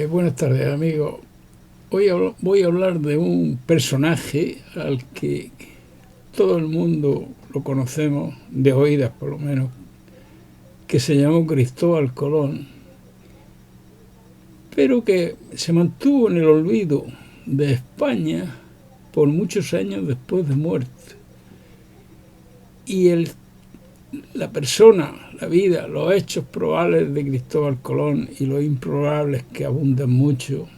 Buenas tardes, amigos. Voy a hablar de un personaje al que todo el mundo lo conocemos, de oídas por lo menos, que se llamó Cristóbal Colón, pero que se mantuvo en el olvido de España por muchos años después de muerto. Y la persona, la vida, los hechos probables de Cristóbal Colón y los improbables, que abundan mucho,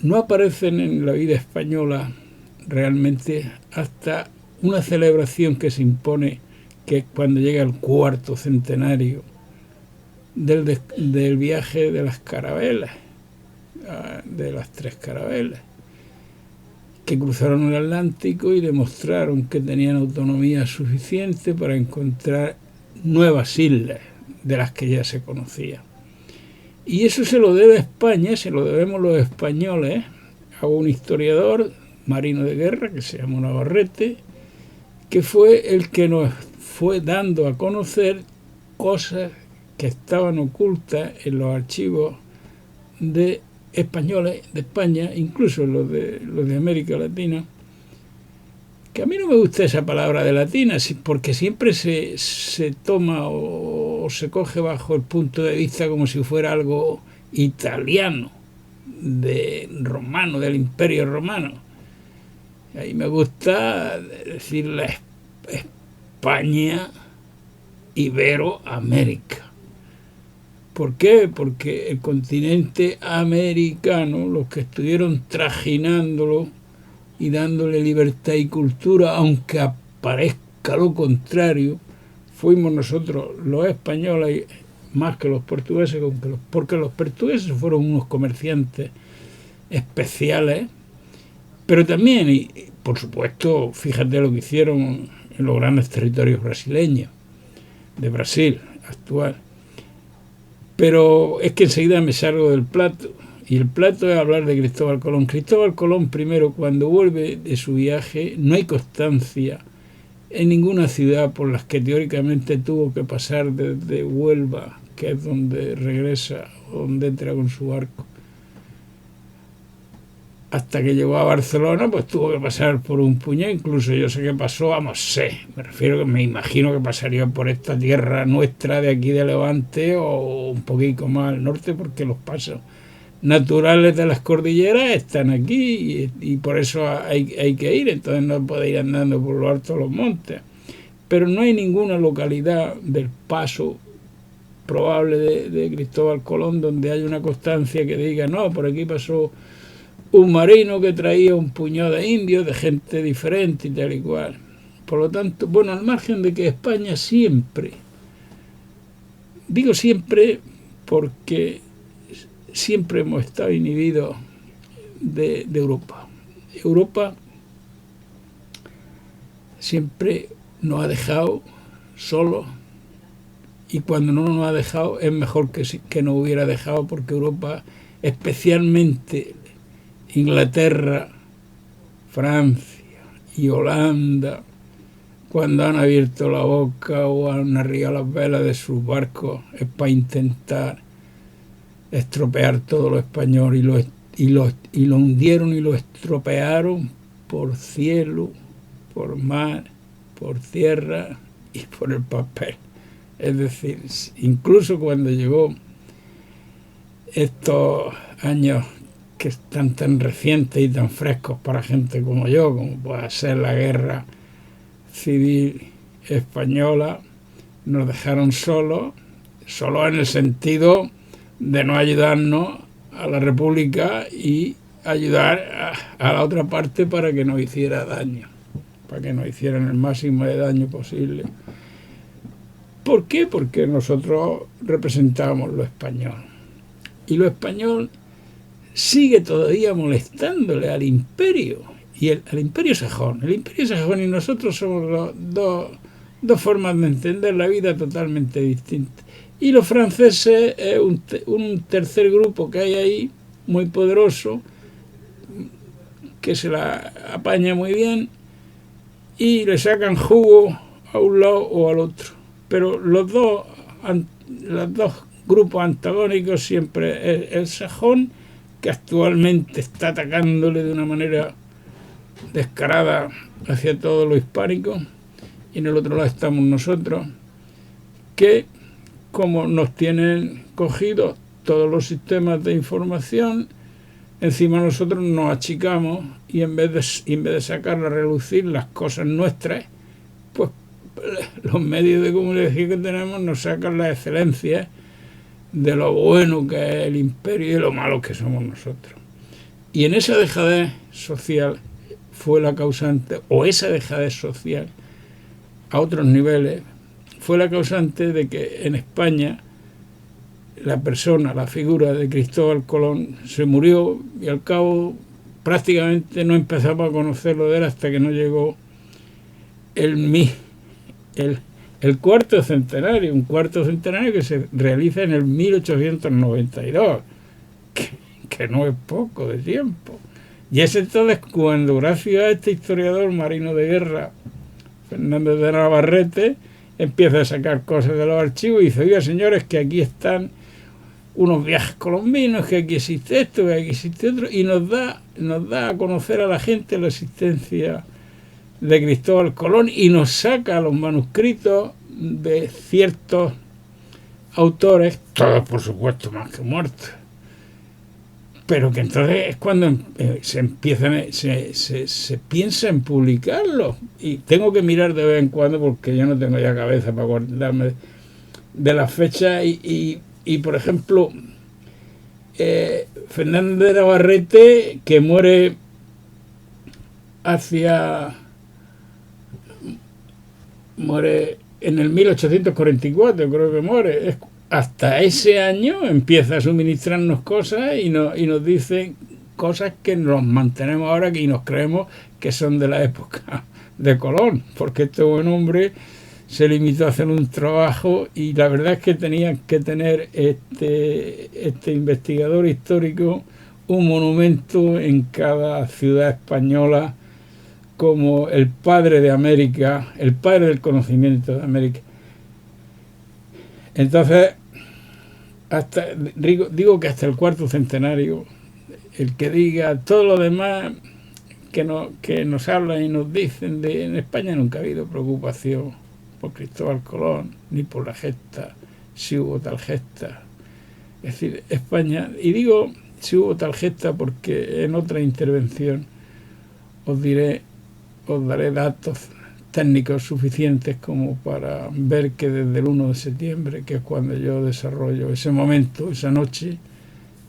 no aparecen en la vida española realmente hasta una celebración que se impone, que es cuando llega el cuarto centenario del viaje de las carabelas, de las tres carabelas, que cruzaron el Atlántico y demostraron que tenían autonomía suficiente para encontrar nuevas islas de las que ya se conocía. Y eso se lo debe a España, se lo debemos los españoles, a un historiador, marino de guerra, que se llama Navarrete, que fue el que nos fue dando a conocer cosas que estaban ocultas en los archivos de españoles de España, incluso los de América Latina, que a mí no me gusta esa palabra de latina, porque siempre se toma o se coge bajo el punto de vista como si fuera algo italiano, de romano, del Imperio Romano. Ahí me gusta decir la España Iberoamérica. ¿Por qué? Porque el continente americano, los que estuvieron trajinándolo y dándole libertad y cultura, aunque parezca lo contrario, fuimos nosotros los españoles más que los portugueses, porque los portugueses fueron unos comerciantes especiales, pero también, y por supuesto, fíjate lo que hicieron en los grandes territorios brasileños, de Brasil actual. Pero es que enseguida me salgo del plato. Y el plato es hablar de Cristóbal Colón. Cristóbal Colón, primero, cuando vuelve de su viaje, no hay constancia en ninguna ciudad por las que teóricamente tuvo que pasar desde Huelva, que es donde regresa, donde entra con su barco, hasta que llegó a Barcelona, pues tuvo que pasar por un puñado. Incluso yo sé que pasó, me refiero que me imagino que pasaría por esta tierra nuestra de aquí de Levante o un poquito más al norte, porque los pasos naturales de las cordilleras están aquí y por eso hay que ir. Entonces no puede ir andando por lo alto de los montes, pero no hay ninguna localidad del paso probable de Cristóbal Colón donde haya una constancia que diga, no, por aquí pasó un marino que traía un puñado de indios, de gente diferente y tal y cual. Por lo tanto, bueno, al margen de que España siempre, digo siempre porque siempre hemos estado inhibidos de Europa. Europa siempre nos ha dejado solos, y cuando no nos ha dejado es mejor que nos hubiera dejado, porque Europa, especialmente Inglaterra, Francia y Holanda, cuando han abierto la boca o han arriado las velas de sus barcos, es para intentar estropear todo lo español, y lo hundieron y lo estropearon por cielo, por mar, por tierra y por el papel. Es decir, incluso cuando llegó estos años que están tan recientes y tan frescos para gente como yo, como puede ser la guerra civil española, nos dejaron solos en el sentido de no ayudarnos a la República y ayudar a la otra parte para que nos hiciera daño, para que nos hicieran el máximo de daño posible. ¿Por qué? Porque nosotros representábamos lo español. Y lo español sigue todavía molestándole al imperio, al imperio sajón. El imperio sajón y nosotros somos dos formas de entender la vida totalmente distintas. Y los franceses es un tercer grupo que hay ahí, muy poderoso, que se la apaña muy bien y le sacan jugo a un lado o al otro. Pero los dos grupos antagónicos siempre es el sajón, que actualmente está atacándole de una manera descarada hacia todo lo hispánico, y en el otro lado estamos nosotros, que como nos tienen cogidos todos los sistemas de información, encima nosotros nos achicamos y en vez de sacar a relucir las cosas nuestras, pues los medios de comunicación que tenemos nos sacan las excelencias de lo bueno que es el imperio y de lo malo que somos nosotros. Y en esa dejadez social fue la causante, o esa dejadez social a otros niveles, fue la causante de que en España la persona, la figura de Cristóbal Colón se murió y al cabo prácticamente no empezamos a conocerlo de él hasta que no llegó el cuarto centenario, un cuarto centenario que se realiza en el 1892, que no es poco de tiempo. Y es entonces cuando, gracias a este historiador marino de guerra, Fernández de Navarrete, empieza a sacar cosas de los archivos y dice: oiga, señores, que aquí están unos viajes colombinos, que aquí existe esto, que aquí existe otro, y nos da a conocer a la gente la existencia de Cristóbal Colón y nos saca los manuscritos de ciertos autores, todos por supuesto más que muertos, pero que entonces es cuando se piensa en publicarlos, y tengo que mirar de vez en cuando porque yo no tengo ya cabeza para acordarme de las fechas y por ejemplo Fernández de Navarrete, que muere en el 1844, creo que muere. Hasta ese año empieza a suministrarnos cosas y nos dice cosas que nos mantenemos ahora y nos creemos que son de la época de Colón, porque este buen hombre se limitó a hacer un trabajo y la verdad es que tenía que tener este investigador histórico un monumento en cada ciudad española como el padre de América, el padre del conocimiento de América. Entonces, digo que hasta el cuarto centenario, el que diga todo lo demás que nos hablan y nos dicen en España nunca ha habido preocupación por Cristóbal Colón, ni por la gesta, si hubo tal gesta. Es decir, España, y digo si hubo tal gesta porque en otra intervención os daré datos técnicos suficientes como para ver que desde el 1 de septiembre, que es cuando yo desarrollo ese momento, esa noche,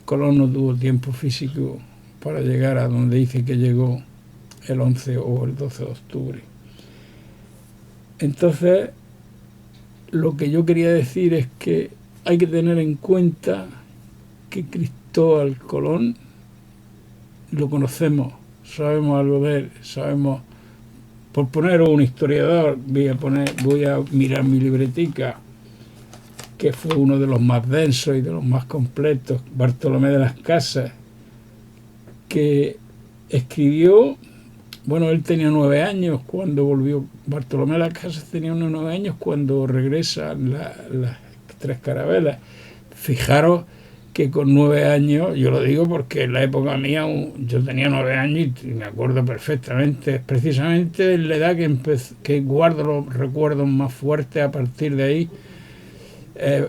Colón no tuvo tiempo físico para llegar a donde dice que llegó el 11 o el 12 de octubre. Entonces, lo que yo quería decir es que hay que tener en cuenta que Cristóbal Colón lo conocemos, sabemos algo de él, sabemos. Por poner un historiador, voy a mirar mi libretica, que fue uno de los más densos y de los más completos, Bartolomé de las Casas, que escribió, bueno, él tenía 9 años cuando volvió, Bartolomé de las Casas tenía unos 9 años cuando regresan las tres carabelas. Fijaros que con 9 años, yo lo digo porque en la época mía yo tenía 9 años y me acuerdo perfectamente, precisamente en la edad que guardo los recuerdos más fuertes. A partir de ahí,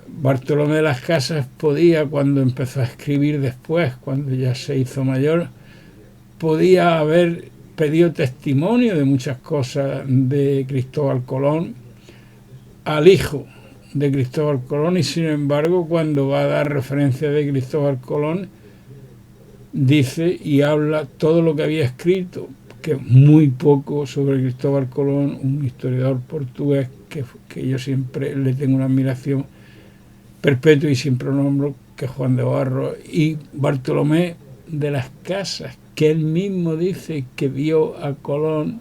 Bartolomé de las Casas podía, cuando empezó a escribir después, cuando ya se hizo mayor, podía haber pedido testimonio de muchas cosas de Cristóbal Colón al hijo de Cristóbal Colón, y sin embargo cuando va a dar referencia de Cristóbal Colón dice y habla todo lo que había escrito, que es muy poco, sobre Cristóbal Colón, un historiador portugués que yo siempre le tengo una admiración perpetua y siempre lo nombro, que es Juan de Barros, y Bartolomé de las Casas, que él mismo dice que vio a Colón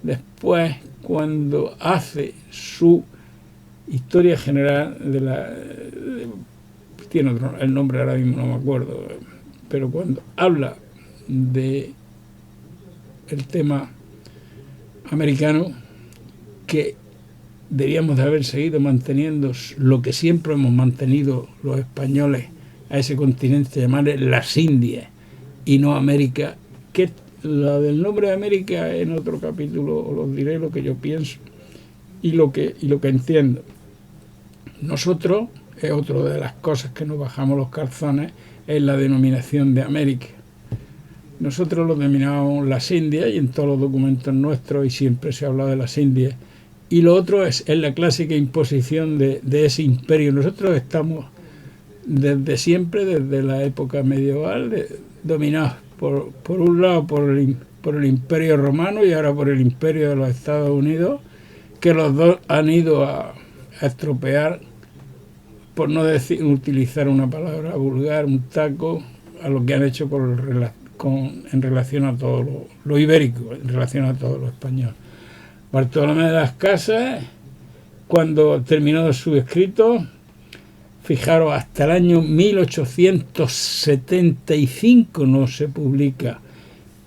después cuando hace su Historia General tiene otro, el nombre ahora mismo no me acuerdo, pero cuando habla de el tema americano, que debíamos de haber seguido manteniendo lo que siempre hemos mantenido los españoles a ese continente, llamarle las Indias y no América, que la del nombre de América en otro capítulo os diré lo que yo pienso y lo que entiendo. Nosotros, es otra de las cosas que nos bajamos los calzones, es la denominación de América. Nosotros lo denominamos las Indias y en todos los documentos nuestros y siempre se habla de las Indias. Y lo otro es la clásica imposición de ese imperio. Nosotros estamos desde siempre, desde la época medieval, dominados por un lado por el Imperio Romano y ahora por el Imperio de los Estados Unidos, que los dos han ido a estropear, por no utilizar una palabra vulgar, un taco, a lo que han hecho en relación a todo lo ibérico, en relación a todo lo español. Bartolomé de las Casas, cuando terminó su escrito, fijaros, hasta el año 1875 no se publica.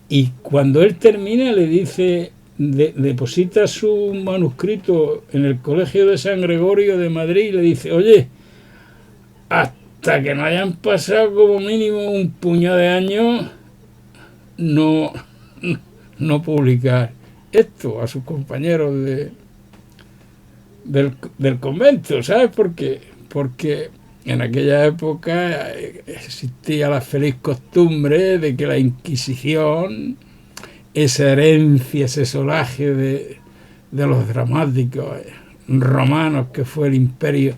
Y cuando él termina, le dice, deposita su manuscrito en el Colegio de San Gregorio de Madrid y le dice, oye, hasta que no hayan pasado como mínimo un puñado de años, no publicar esto a sus compañeros del convento. ¿Sabes por qué? Porque en aquella época existía la feliz costumbre de que la Inquisición, esa herencia, ese solaje de los dramáticos romanos, que fue el imperio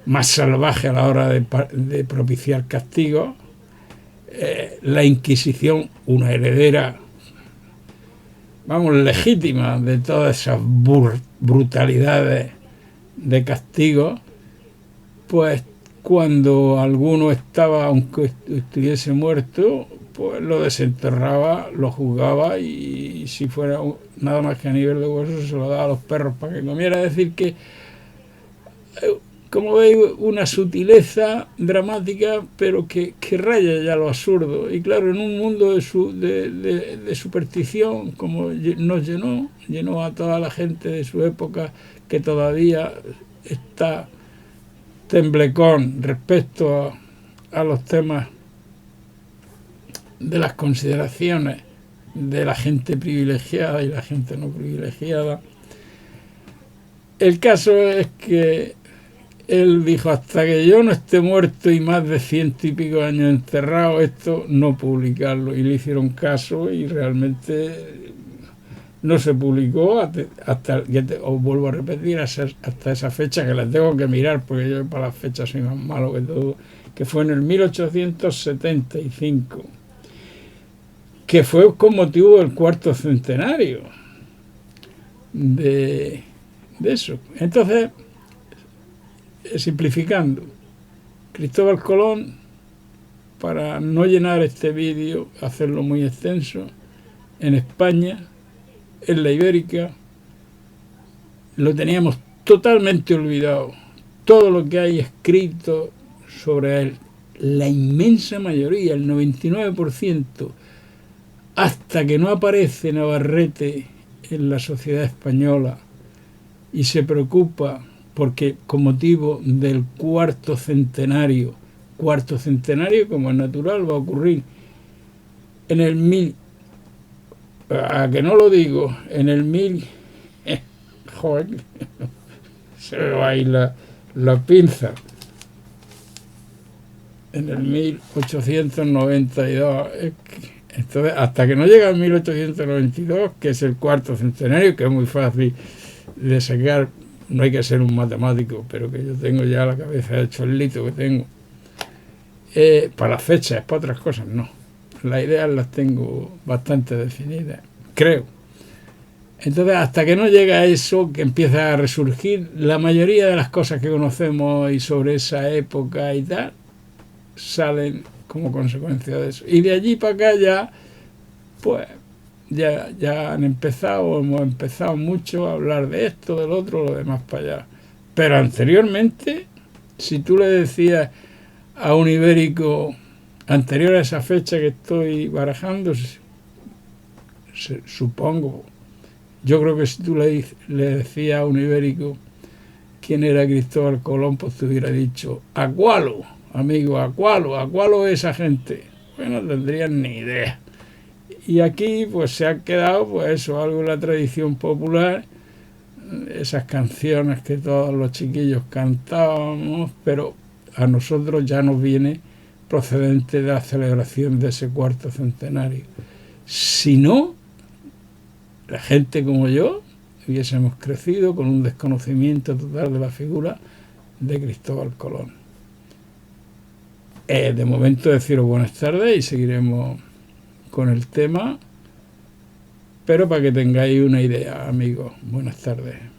más salvaje a la hora de propiciar castigos, la Inquisición, una heredera, vamos, legítima de todas esas brutalidades de castigo, pues cuando alguno estaba, aunque estuviese muerto, pues lo desenterraba, lo juzgaba y si fuera nada más que a nivel de hueso se lo daba a los perros para que comiera. Es decir que, como veis, una sutileza dramática, pero que raya ya lo absurdo. Y claro, en un mundo de superstición, como nos llenó a toda la gente de su época, que todavía está temblecón respecto a los temas de las consideraciones de la gente privilegiada y la gente no privilegiada. El caso es que él dijo, hasta que yo no esté muerto y más de 100 y pico años enterrado, esto no publicarlo. Y le hicieron caso y realmente no se publicó hasta, os vuelvo a repetir, hasta esa fecha, que la tengo que mirar porque yo para las fechas soy más malo que todo, que fue en el 1875, que fue con motivo del cuarto centenario de eso. Entonces, simplificando, Cristóbal Colón, para no llenar este vídeo, hacerlo muy extenso, en España, en la Ibérica, lo teníamos totalmente olvidado. Todo lo que hay escrito sobre él, la inmensa mayoría, el 99%, hasta que no aparece Navarrete en la sociedad española y se preocupa porque con motivo del cuarto centenario, como es natural, va a ocurrir en el 1000, a que no lo digo, en el 1000, joder, se me va a ir la pinza, en el 1892, entonces hasta que no llega el 1892, que es el cuarto centenario, que es muy fácil de sacar, no hay que ser un matemático, pero que yo tengo ya la cabeza hecho el lito que tengo, para las fechas, para otras cosas no. Las ideas las tengo bastante definidas, creo. Entonces, hasta que no llega a eso, que empieza a resurgir, la mayoría de las cosas que conocemos y sobre esa época y tal, salen como consecuencia de eso. Y de allí para acá ya, pues, ya hemos empezado mucho a hablar de esto, del otro, lo demás para allá. Pero anteriormente, si tú le decías a un ibérico anterior a esa fecha que estoy barajando, supongo, yo creo que si tú le decías a un ibérico quién era Cristóbal Colón, pues te hubiera dicho, Acualo, amigo, Acualo es esa gente. Bueno, no tendrían ni idea. Y aquí pues se ha quedado pues eso, algo de la tradición popular, esas canciones que todos los chiquillos cantábamos, pero a nosotros ya nos viene procedente de la celebración de ese cuarto centenario. Si no, la gente como yo hubiésemos crecido con un desconocimiento total de la figura de Cristóbal Colón. De momento deciros buenas tardes y seguiremos con el tema, pero para que tengáis una idea, amigos. Buenas tardes.